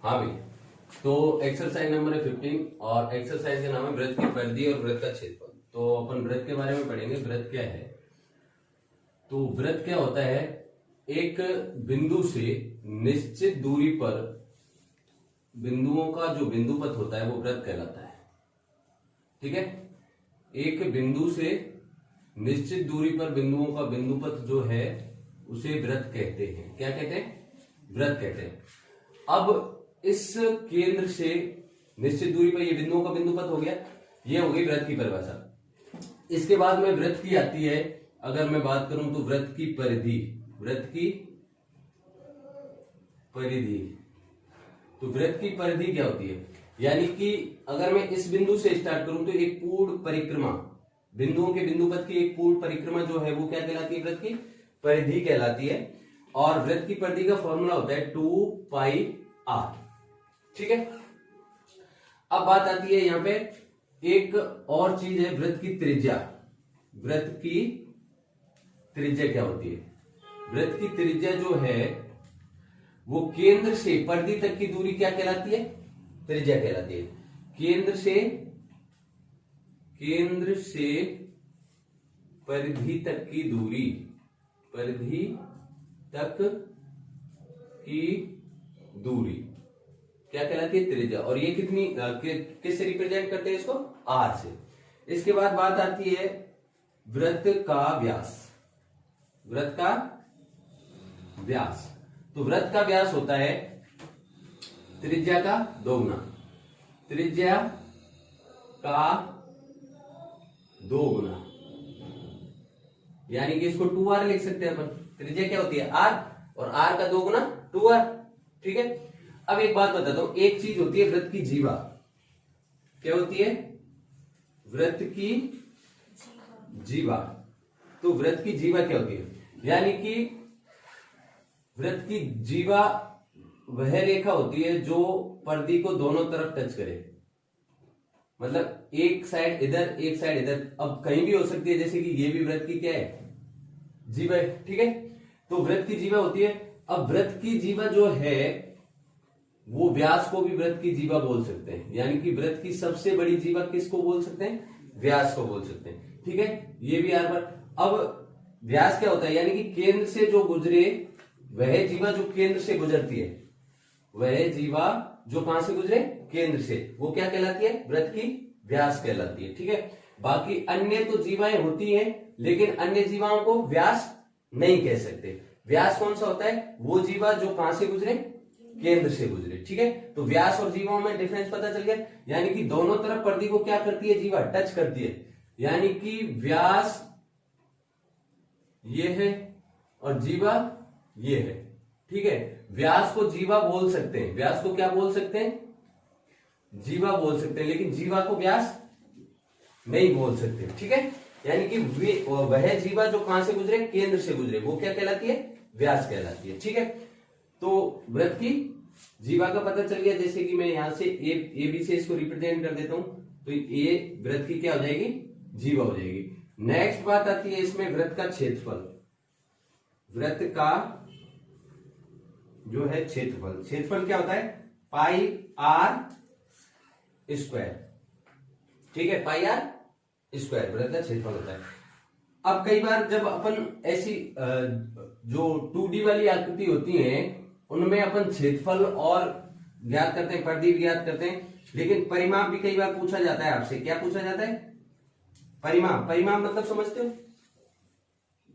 हाँ भाई, तो एक्सरसाइज नंबर है 15 और एक्सरसाइज का नाम है वृत्त की परिधि और वृत्त का क्षेत्रफल। तो अपन वृत्त के बारे में पढ़ेंगे। वृत्त क्या है? तो वृत्त क्या होता है? एक बिंदु से निश्चित दूरी पर बिंदुओं का जो बिंदुपथ होता है वो वृत्त कहलाता है। ठीक है, एक बिंदु से निश्चित दूरी पर बिंदुओं का बिंदुपथ जो है उसे वृत्त कहते हैं। क्या कहते हैं? वृत्त कहते हैं। अब इस केंद्र से निश्चित दूरी पर ये बिंदुओं का बिंदुपथ हो गया, ये हो गई वृत्त की परिभाषा। इसके बाद में वृत्त की आती है, अगर मैं बात करूं तो वृत्त की परिधि। वृत्त की परिधि, तो वृत्त की परिधि क्या होती है? यानी कि अगर मैं इस बिंदु से स्टार्ट करूं तो एक पूर्ण परिक्रमा, बिंदुओं के बिंदुपथ की एक पूर्ण परिक्रमा जो है वो क्या कहलाती है? वृत्त की परिधि कहलाती है। और वृत्त की परिधि का फॉर्मूला होता है 2πr। ठीक है, अब बात आती है यहां पे एक और चीज है, वृत्त की त्रिज्या। वृत्त की त्रिज्या क्या होती है? वृत्त की त्रिज्या जो है वो केंद्र से परिधि तक की दूरी क्या कहलाती है? त्रिज्या कहलाती है। केंद्र से परिधि तक की दूरी, परिधि तक की दूरी क्या कहलाती है? त्रिज्या। और ये कितनी किससे रिप्रेजेंट करते हैं इसको? आर से। इसके बाद बात आती है वृत्त का व्यास। वृत्त का व्यास, तो वृत्त का व्यास होता है त्रिज्या का दोगुना। त्रिज्या का दोगुना, यानी कि इसको 2r लिख सकते हैं अपन। त्रिज्या क्या होती है? r, और r का दोगुना 2r। ठीक है, अब एक बात बताता हूं। एक चीज होती है वृत्त की जीवा। क्या होती है? वृत्त की जीवा। तो वृत्त की जीवा क्या होती है? यानी कि वृत्त की जीवा वह रेखा होती है जो परिधि को दोनों तरफ टच करे। मतलब एक साइड इधर, एक साइड इधर। अब कहीं भी हो सकती है, जैसे कि ये भी वृत्त की क्या है? जीवा है। ठीक है, तो वृत्त की जीवा होती है। अब वृत्त की जीवा जो है वो व्यास को भी वृत्त की जीवा बोल सकते हैं। यानी कि वृत्त की सबसे बड़ी जीवा किसको बोल सकते हैं? व्यास को बोल सकते हैं। ठीक है, ये भी आर पर। अब व्यास क्या होता है? यानी कि केंद्र से जो गुजरे वह जीवा जो केंद्र से गुजरती है, वह जीवा जो कहां से गुजरे? केंद्र से, वो क्या कहलाती है? वृत्त की व्यास कहलाती है। ठीक है, बाकी अन्य तो जीवाएं होती हैं, लेकिन अन्य जीवाओं को व्यास नहीं कह सकते। व्यास कौन सा होता है? वो जीवा जो कहां से गुजरे? केंद्र से गुजरे। ठीक है, तो व्यास और जीवाओं में डिफरेंस पता चल गया। यानी कि दोनों तरफ परिधि को क्या करती है? जीवा टच करती है। यानी कि व्यास ये है और जीवा ये है। ठीक है, व्यास को जीवा बोल सकते हैं। व्यास को क्या बोल सकते हैं? जीवा बोल सकते हैं, लेकिन जीवा को व्यास नहीं बोल सकते। ठीक है, यानी कि वह जीवा जो कहां से गुजरे? केंद्र से गुजरे, वो क्या कहलाती है? व्यास कहलाती है। ठीक है, तो वृत्त की जीवा का पता चल गया। जैसे कि मैं यहां से ए बी से इसको रिप्रेजेंट कर देता हूं, तो ये वृत्त की क्या हो जाएगी? जीवा हो जाएगी। नेक्स्ट बात आती है इसमें वृत्त का क्षेत्रफल। वृत्त का जो है क्षेत्रफल, क्षेत्रफल क्या होता है? पाई आर स्क्वायर। ठीक है, पाई आर स्क्वायर वृत्त का क्षेत्रफल होता है। अब कई बार जब अपन ऐसी जो 2D वाली आकृति होती है उनमें अपन क्षेत्रफल और ज्ञात करते हैं, परिधि भी ज्ञात करते हैं, लेकिन परिमाप भी कई बार पूछा जाता है आपसे। क्या पूछा जाता है? परिमाप। परिमाप मतलब समझते हो?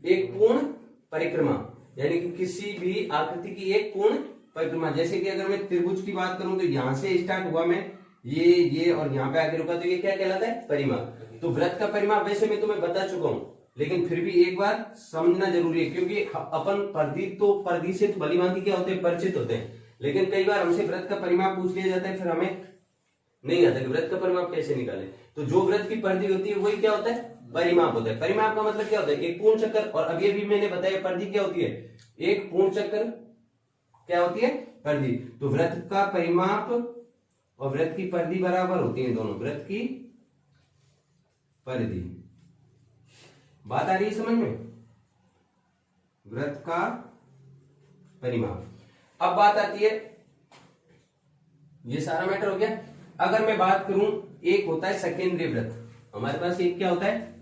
एक पूर्ण परिक्रमा, यानी कि किसी भी आकृति की एक पूर्ण परिक्रमा। जैसे कि अगर मैं त्रिभुज की बात करूं तो यहां से स्टार्ट हुआ मैं, ये और यहां पे आके रुका, तो ये क्या कहलाता है? परिमाप। तो वृत्त का परिमाप वैसे मैं तुम्हें बता चुका हूं, लेकिन फिर भी एक बार समझना जरूरी है, क्योंकि अपन परिधि से तो भलीभांति क्या होते हैं? परिचित होते हैं, लेकिन कई बार हमसे वृत्त का परिमाप पूछ लिया जाता है, फिर हमें नहीं आता कि वृत्त का परिमाप कैसे निकालें। तो जो वृत्त की परिधि होती है वही क्या होता है? परिमाप होता है। परिमाप का मतलब क्या होता है? एक पूर्ण चक्कर। और अब ये भी मैंने बताया परिधि क्या होती है? एक पूर्ण चक्कर क्या होती है? परिधि। तो वृत्त का परिमाप और वृत्त की परिधि बराबर होती है दोनों। वृत्त की परिधि, बात आ रही है समझ में? वृत्त का परिमाप। अब बात आती है ये सारा मैटर हो गया। अगर मैं बात करूं, एक होता है सकेंद्रीय वृत्त, हमारे पास एक क्या होता है,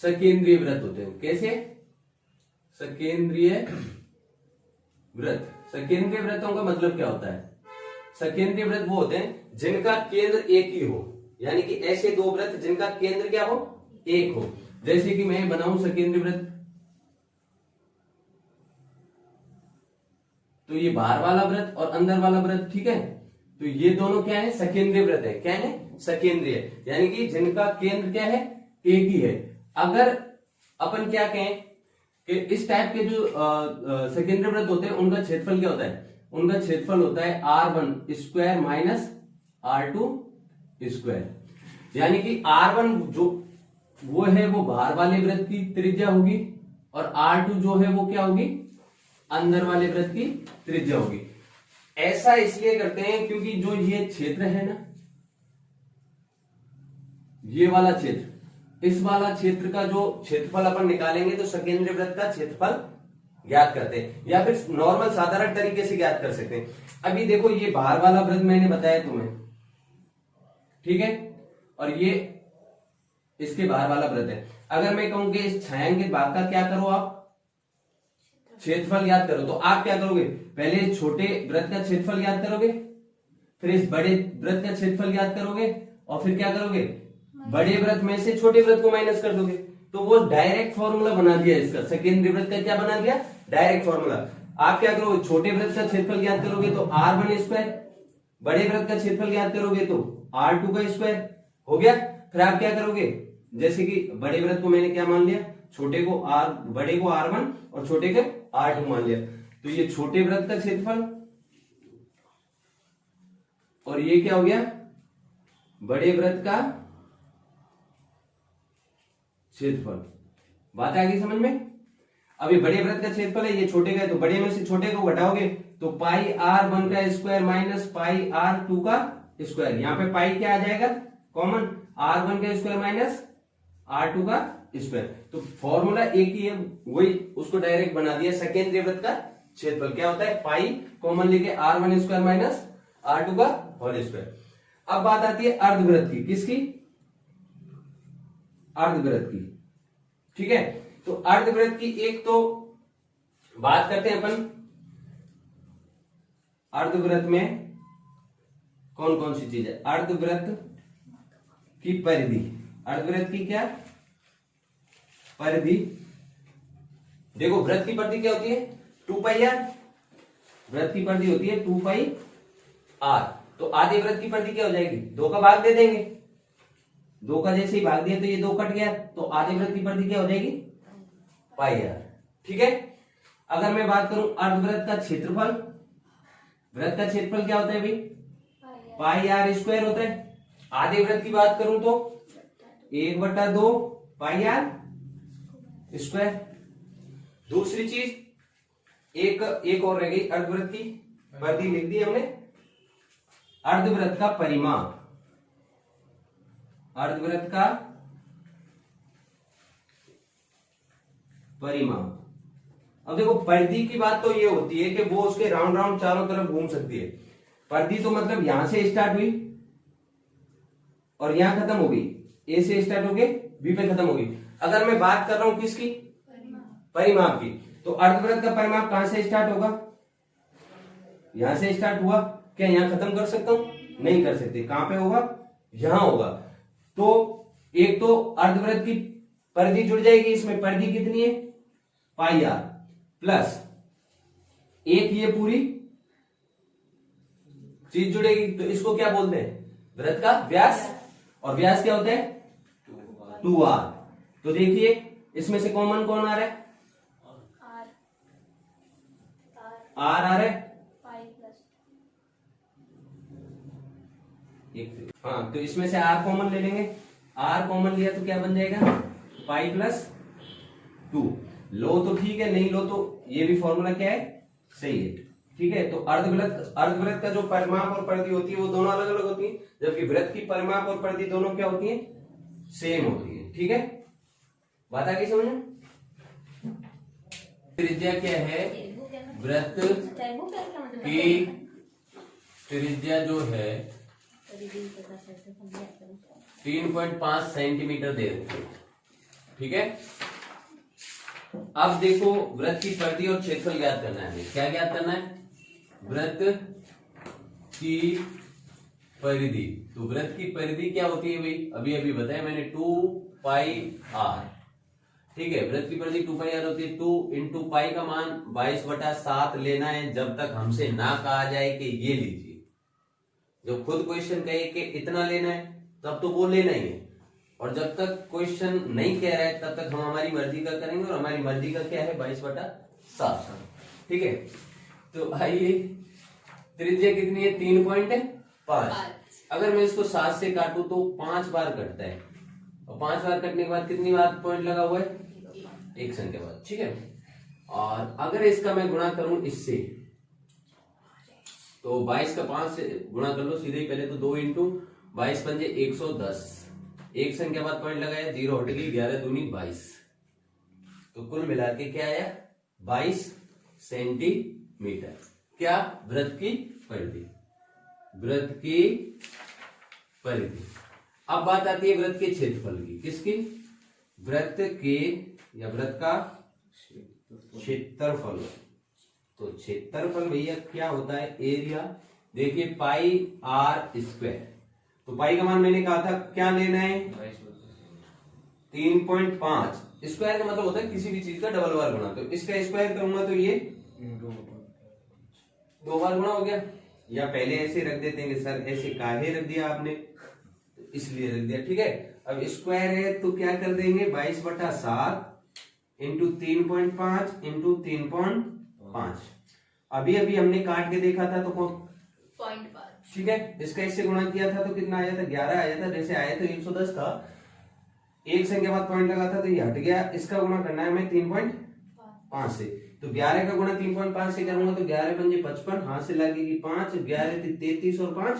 सकेंद्रीय वृत्त होते हैं। कैसे? सकेंद्रीय वृत्त। सकेंद्रीय वृत्तों का मतलब क्या होता है? सकेंद्रीय वृत्त वो होते हैं जिनका केंद्र एक ही हो, यानी कि ऐसे दो वृत्त जिनका केंद्र क्या हो, एक हो। जैसे कि मैं बनाऊं सकेंद्रीय वृत्त, तो ये बाहर वाला वृत्त और अंदर वाला वृत्त, ठीक है, तो ये दोनों क्या है, सकेंद्रीय वृत्त है। क्या है? सकेंद्रीय, यानी कि जिनका केंद्र क्या है, एक ही है। अगर अपन क्या कहें कि इस टाइप के जो सकेंद्रीय वृत्त होते हैं उनका क्षेत्रफल क्या होता है, उनका क्षेत्रफल होता है r1 square minus r2 square, यानी कि r1 जो वो है वो बाहर वाले वृत्त की त्रिज्या होगी और r2 जो है वो क्या होगी, अंदर वाले वृत्त की त्रिज्या होगी। ऐसा इसलिए करते हैं क्योंकि जो ये क्षेत्र है ना, ये वाला क्षेत्र, इस वाला क्षेत्र का जो क्षेत्रफल अपन निकालेंगे तो सकेंद्रीय वृत्त का क्षेत्रफल ज्ञात करते हैं, या फिर नॉर्मल साधारण तरीके से ज्ञात कर सकते हैं। अभी देखो ये बाहर वाला वृत्त मैंने बताया तुम्हें, ठीक है, और ये इसके बाहर वाला वृत्त है। अगर मैं कहूं कि इस छायांकित भाग का क्या करो, आप क्षेत्रफल ज्ञात करो, तो आप क्या करोगे, पहले इस छोटे वृत्त का क्षेत्रफल ज्ञात करोगे, फिर इस बड़े वृत्त का क्षेत्रफल ज्ञात करोगे, और फिर क्या करोगे, बड़े वृत्त में से छोटे वृत्त को माइनस कर दोगे। तो वो डायरेक्ट फॉर्मूला बना दिया इसका, सेकेंडरी वृत्त का क्या बना दिया, डायरेक्ट फॉर्मूला। आप क्या करोगे, छोटे वृत्त का क्षेत्रफल ज्ञात करोगे तो r1 स्क्वायर, बड़े वृत्त का क्षेत्रफल ज्ञात करोगे तो r2 का स्क्वायर, हो गया। फिर आप क्या करोगे, जैसे कि बड़े वृत्त को मैंने क्या मान लिया, छोटे को बड़े को r1 और छोटे को r2 मान लिया, तो ये छोटे वृत्त का क्षेत्रफल और ये क्या हो गया, बड़े वृत्त का क्षेत्रफल। बात आ गई समझ में? अभी बड़े वृत्त का क्षेत्रफल है, ये छोटे का है, तो बड़े में से छोटे को घटाओगे तो पाई r1 का स्क्वायर माइनस पाई r2 का स्क्वायर, यहाँ पे पाई क्या आ जाएगा कॉमन, r1 का स्क्वायर माइनस r2 का स्क्वायर। तो फॉर्मूला एक ही है, वही उसको डायरेक्ट बना दिया। सेकेंडरी वृत्त का क्षेत्रफल क्या होता है, पाई कॉमन लेके r1 स्क्वायर माइनस r2 का होल स्क्वायर। अब बात आती है अर्धवृत्त की, किसकी, अर्धवृत्त की, ठीक है। तो अर्धवृत्त की एक तो बात करते हैं अपन, अर्धवृत्त में कौन कौन सी चीज है, अर्धवृत्त की परिधि, अर्धवृत्त की क्या परिधि। देखो वृत्त की परिधि क्या होती है, 2 पाई आर, वृत्त की परिधि होती है 2 पाई आर। तो आधे वृत्त की परिधि क्या हो जाएगी, 2 का भाग दे देंगे, 2 का जैसे ही भाग दिया तो ये 2 कट गया, तो आधे वृत्त की परिधि क्या हो जाएगी, पाई आर, ठीक है। अगर मैं बात करूं अर्धवृत्त का क्षेत्रफल, वृत्त का क्षेत्रफल क्या होता है भाई, पाई आर स्क्वायर होता है। आधे वृत्त की बात करूं तो 1/2 पाई आर स्क्वायर। दूसरी चीज एक और रह गई, अर्धवृत्त की परिधि लिख दी हमने, अर्धवृत्त का परिमाप, अर्धवृत्त का परिमाप। अब देखो परिधि की बात तो ये होती है कि वो उसके राउंड राउंड चारों तरफ घूम सकती है। परिधि तो मतलब यहां से स्टार्ट हुई और यहां खत्म हो गई, ए से स्टार्ट हो गई बी पे खत्म हो गई। अगर मैं बात कर रहा हूं किसकी, परिमाप की, तो अर्धवृत्त का परिमाप कहां से स्टार्ट होगा, यहां से स्टार्ट हुआ, क्या यहां खत्म कर सकता हूं, नहीं कर सकते, कहां पे होगा, यहां होगा। तो एक तो अर्धवृत्त की परिधि जुड़ जाएगी, इसमें परिधि कितनी है, पाई आर, प्लस एक ये पूरी चीज जुड़ेगी, तो इसको क्या बोलते हैं, वृत्त का व्यास, और व्यास क्या होता है 2r। तो देखिए इसमें से कॉमन कौन आ रहा है, आर आ रहा है, हाँ, तो इसमें से आर कॉमन ले लेंगे, आर कॉमन लिया तो क्या बन जाएगा, पाई प्लस 2। लो तो ठीक है, नहीं लो तो ये भी फॉर्मूला क्या है, सही है, ठीक है। तो अर्धवृत्त का जो परिमाप और परिधि होती है वो दोनों अलग अलग होती है, जबकि वृत्त की परिमाप और परिधि दोनों क्या होती है, सेम होती है, ठीक है। बात आ गई समझ में? त्रिज्या क्या है वृत्त की त्रिज्या जो है 3.5 सेंटीमीटर दे रखी है, ठीक है। अब देखो वृत्त की परिधि और क्षेत्रफल ज्ञात करना है। क्या ज्ञात करना है? वृत्त की परिधि। तो वृत्त की परिधि क्या होती है भाई? अभी अभी बताया मैंने, 2 पाई आर, ठीक है। वृत्त की परिधि 2 पाई आर होती है। 2 इंटू पाई का मान 22/7 लेना है, जब तक हमसे ना कहा जाए कि ये लीजिए। जब खुद क्वेश्चन कहे कि इतना लेना है तब तो वो लेना ही है, और जब तक क्वेश्चन नहीं कह रहा है तब तक हम हमारी मर्जी का करेंगे, और हमारी मर्जी का क्या है? 22/7, ठीक है। तो आइए, त्रिज्या कितनी है? 3.5। अगर मैं इसको 7 से काटूं तो 5 बार कटता है, और 5 बार कटने के बाद कितनी बार पॉइंट लगा हुआ है? एक संख्या बाद, ठीक है। और अगर इसका मैं गुणा करूं इससे, तो 22 का 5 से गुणा कर लो सीधे ही। पहले तो 2 इंटू 22 पंजे 110, एक संख्या बाद पॉइंट लगाया, 0 हट गई, 11 दूनी 22। तो कुल मिला के क्या आया? 22 सेंटीमीटर। क्या? वृत्त की परिधि, वृत्त की परिधि। अब बात आती है वृत्त के क्षेत्रफल की। किसकी? वृत्त के, या वृत्त का क्षेत्रफल। तो क्षेत्रफल भैया क्या होता है? एरिया। देखिए पाई आर स्क्वायर। तो पाई का मान मैंने कहा था क्या लेना है? 3.5। स्क्वायर का मतलब होता है किसी भी चीज का डबल बार गुणा। तो इसका स्क्वायर करूंगा तो ये 2 बार गुणा हो गया। या पहले ऐसे रख देते हैं कि सर ऐसे काहे रख दिया आपने? तो इसलिए रख दिया, ठीक है। अब स्क्वायर है तो क्या कर देंगे? 22/7 इंटू 3.5 इंटू 3.5। अभी अभी हमने काट के देखा था तो 0.5, ठीक है। इसका इससे गुणा किया था तो कितना आया था? 11 आया था। जैसे आया तो 110 था, एक संख्या बाद पॉइंट लगा था तो ये हट गया। इसका गुणा करना है हमें 3.5 से। तो 11 का गुणा 3.5 से करूंगा तो 11 पंजे 55, हाथ से लगेगी 5, 11 33 और 5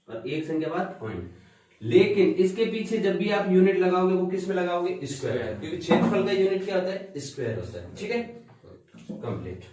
और एक संख्या बाद पॉइंट। लेकिन इसके पीछे जब भी आप यूनिट लगाओगे वो किस में लगाओगे? स्क्वायर, क्योंकि क्षेत्रफल का यूनिट क्या होता है? स्क्वायर होता है, ठीक है। कंप्लीट।